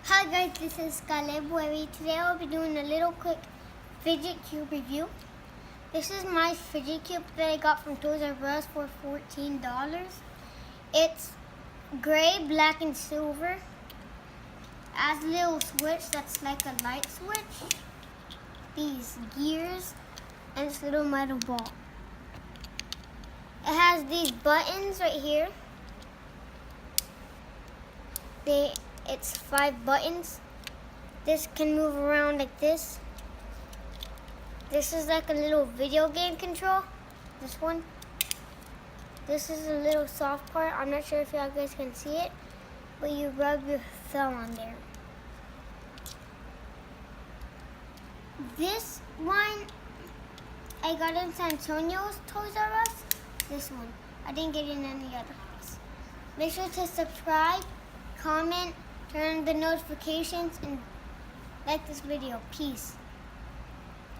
Hi guys, this is Caleb Webby. Today I'll be doing a little quick fidget cube review. This is my fidget cube that I got from Toys R Us for $14. It's gray, black, and silver. It has a little switch that's like a light switch. These gears and this little metal ball. It has these buttons right here. It's 5 buttons. This can move around like this. This is like a little video game control. This one. This is a little soft part. I'm not sure if y'all guys can see it, but you rub your thumb on there. This one, I got in San Antonio's Toys R Us. This one. I didn't get it in any other house. Make sure to subscribe, comment, turn on the notifications, and like this video. Peace.